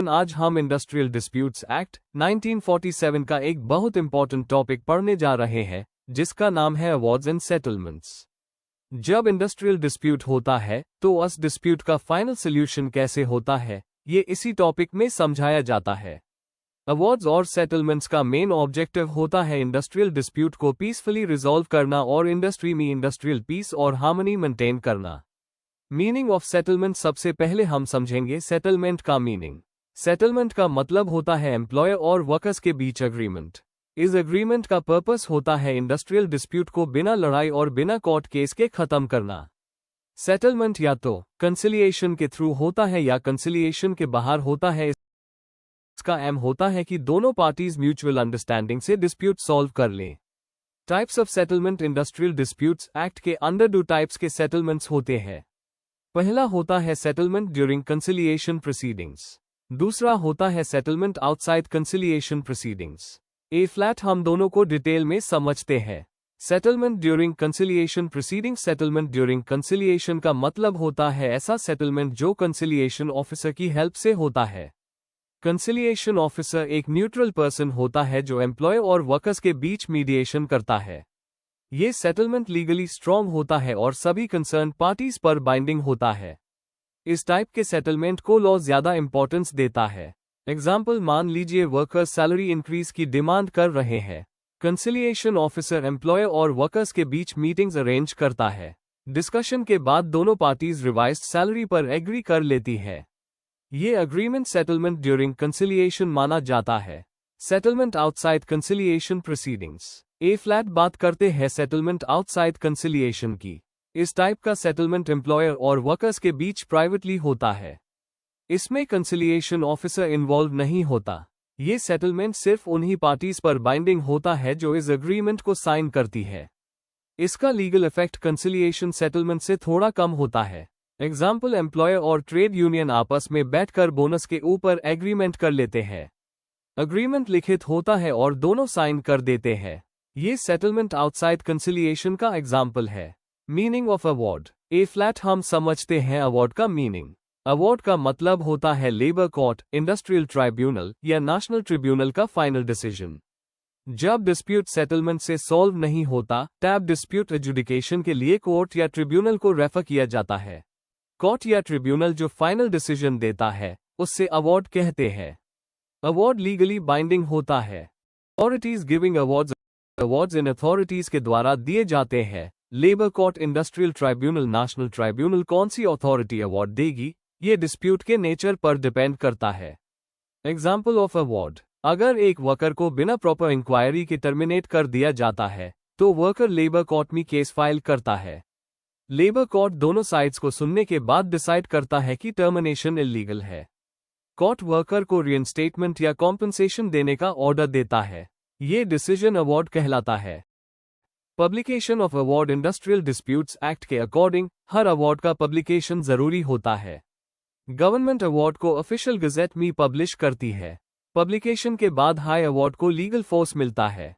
आज हम industrial disputes act 1947 का एक बहुत इंपॉर्टेंट टॉपिक पढ़ने जा रहे हैं, जिसका नाम है अवॉर्ड्स एंड सेटलमेंट्स। जब इंडस्ट्रियल डिस्प्यूट होता है तो उस डिस्प्यूट का फाइनल सोल्यूशन कैसे होता है, ये इसी टॉपिक में समझाया जाता है। अवॉर्ड्स और सेटलमेंट्स का मेन ऑब्जेक्टिव होता है इंडस्ट्रियल डिस्प्यूट को पीसफुली रिजॉल्व करना और इंडस्ट्री में इंडस्ट्रियल पीस और हार्मनी मेंटेन करना। Meaning of settlement. सबसे पहले हम समझेंगे सेटलमेंट का मीनिंग। सेटलमेंट का मतलब होता है एम्प्लॉयर और वर्कर्स के बीच एग्रीमेंट। इस एग्रीमेंट का पर्पस होता है इंडस्ट्रियल डिस्प्यूट को बिना लड़ाई और बिना कोर्ट केस के खत्म करना। सेटलमेंट या तो कंसिलिएशन के थ्रू होता है या कंसिलिएशन के बाहर होता है। इसका एम होता है कि दोनों पार्टीज म्यूचुअल अंडरस्टैंडिंग से डिस्प्यूट सॉल्व कर लें। Types of settlement. Industrial disputes act के अंडर 2 टाइप्स के सेटलमेंट्स होते हैं। पहला होता है सेटलमेंट ड्यूरिंग कंसिलिएशन प्रोसीडिंग्स। दूसरा होता है सेटलमेंट आउटसाइड कंसिलिएशन प्रोसीडिंग्स। ए फ्लैट हम दोनों को डिटेल में समझते हैं। Settlement during conciliation proceedings. Settlement during conciliation का मतलब होता है ऐसा सेटलमेंट जो कंसिलिएशन ऑफिसर की हेल्प से होता है। कंसिलिएशन ऑफिसर एक न्यूट्रल पर्सन होता है जो एम्प्लॉयर और वर्कर्स के बीच मीडिएशन करता है। ये सेटलमेंट लीगली स्ट्रॉन्ग होता है और सभी कंसर्न पार्टीज पर बाइंडिंग होता है। इस टाइप के सेटलमेंट को लॉ ज्यादा इंपॉर्टेंस देता है। एग्जाम्पल, मान लीजिए वर्कर्स सैलरी इंक्रीज की डिमांड कर रहे हैं। कंसिलिएशन ऑफिसर एम्प्लॉयर और वर्कर्स के बीच मीटिंग्स अरेंज करता है। डिस्कशन के बाद दोनों पार्टीज रिवाइज्ड सैलरी पर एग्री कर लेती है। ये अग्रीमेंट सेटलमेंट ड्यूरिंग कंसिलिएशन माना जाता है। Settlement outside conciliation proceedings. ए फ्लैट बात करते हैं सेटलमेंट आउटसाइड कंसिलिएशन की। इस टाइप का सेटलमेंट एम्प्लॉयर और वर्कर्स के बीच प्राइवेटली होता है। इसमें कंसिलिएशन ऑफिसर इन्वॉल्व नहीं होता। ये सेटलमेंट सिर्फ उन्हीं पार्टीज पर बाइंडिंग होता है जो इस एग्रीमेंट को साइन करती है। इसका लीगल इफेक्ट कंसिलिएशन सेटलमेंट से थोड़ा कम होता है। एग्जाम्पल, एम्प्लॉयर और ट्रेड यूनियन आपस में बैठकर बोनस के ऊपर एग्रीमेंट कर लेते हैं। एग्रीमेंट लिखित होता है और दोनों साइन कर देते हैं। ये सेटलमेंट आउटसाइड कंसिलिएशन का एग्जाम्पल है। Meaning of award. A flat हम समझते हैं अवार्ड का मीनिंग। अवार्ड का मतलब होता है लेबर कोर्ट, इंडस्ट्रियल ट्राइब्यूनल या नेशनल ट्रिब्यूनल का फाइनल डिसीजन। जब डिस्प्यूट सेटलमेंट से सॉल्व नहीं होता तब डिस्प्यूट एजुडिकेशन के लिए कोर्ट या ट्रिब्यूनल को रेफर किया जाता है। कोर्ट या ट्रिब्यूनल जो फाइनल डिसीजन देता है उससे अवार्ड कहते हैं। अवार्ड लीगली बाइंडिंग होता है। Authorities giving awards. अवार्ड्स इन अथॉरिटीज के द्वारा दिए जाते हैं। Labour court, industrial tribunal, national tribunal कौन सी अथॉरिटी अवार्ड देगी, ये डिस्प्यूट के नेचर पर डिपेंड करता है। Example of award. अगर एक वर्कर को बिना प्रॉपर इंक्वायरी के टर्मिनेट कर दिया जाता है तो वर्कर लेबर कोर्ट में केस फाइल करता है। लेबर कोर्ट दोनों साइड्स को सुनने के बाद डिसाइड करता है कि टर्मिनेशन इल्लीगल है। कोर्ट वर्कर को रिइंस्टेटमेंट या कॉम्पनसेशन देने का ऑर्डर देता है। ये डिसीजन अवार्ड कहलाता है। Publication of award. Industrial disputes act के अकॉर्डिंग हर अवार्ड का पब्लिकेशन जरूरी होता है। गवर्नमेंट अवार्ड को ऑफिशियल गजेट में पब्लिश करती है। पब्लिकेशन के बाद हाई अवार्ड को लीगल फोर्स मिलता है।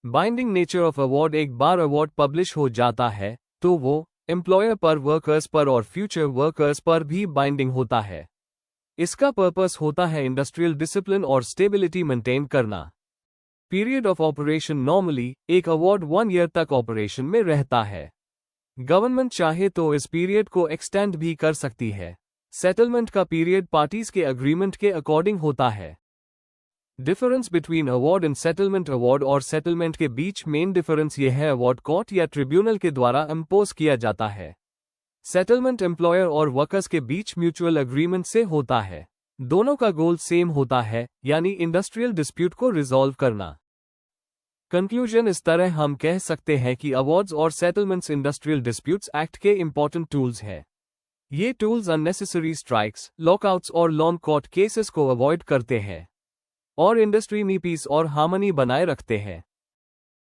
Binding nature of award. एक बार अवार्ड पब्लिश हो जाता है तो वो एम्प्लॉयर पर, वर्कर्स पर और फ्यूचर वर्कर्स पर भी बाइंडिंग होता है। इसका पर्पस होता है इंडस्ट्रियल डिसिप्लिन और स्टेबिलिटी मेंटेन करना। Period of operation. नॉर्मली एक अवार्ड 1 ईयर तक ऑपरेशन में रहता है। गवर्नमेंट चाहे तो इस पीरियड को एक्सटेंड भी कर सकती है। सेटलमेंट का पीरियड पार्टीज के अग्रीमेंट के अकॉर्डिंग होता है। Difference between award and settlement. Award और सेटलमेंट के बीच मेन डिफरेंस यह है, अवार्ड कोर्ट या ट्रिब्यूनल के द्वारा इम्पोज किया जाता है। सेटलमेंट एम्प्लॉयर और वर्कर्स के बीच म्यूचुअल एग्रीमेंट से होता है। दोनों का गोल सेम होता है, यानी इंडस्ट्रियल डिस्प्यूट को रिजॉल्व करना। कंक्लूजन। इस तरह हम कह सकते हैं कि अवार्ड्स और सेटलमेंट्स इंडस्ट्रियल डिस्प्यूट्स एक्ट के इंपॉर्टेंट टूल्स हैं। ये टूल्स अननेसेसरी स्ट्राइक्स, लॉकआउट्स और लॉन्ग कोर्ट केसेस को अवॉइड करते हैं और इंडस्ट्री में पीस और हार्मनी बनाए रखते हैं।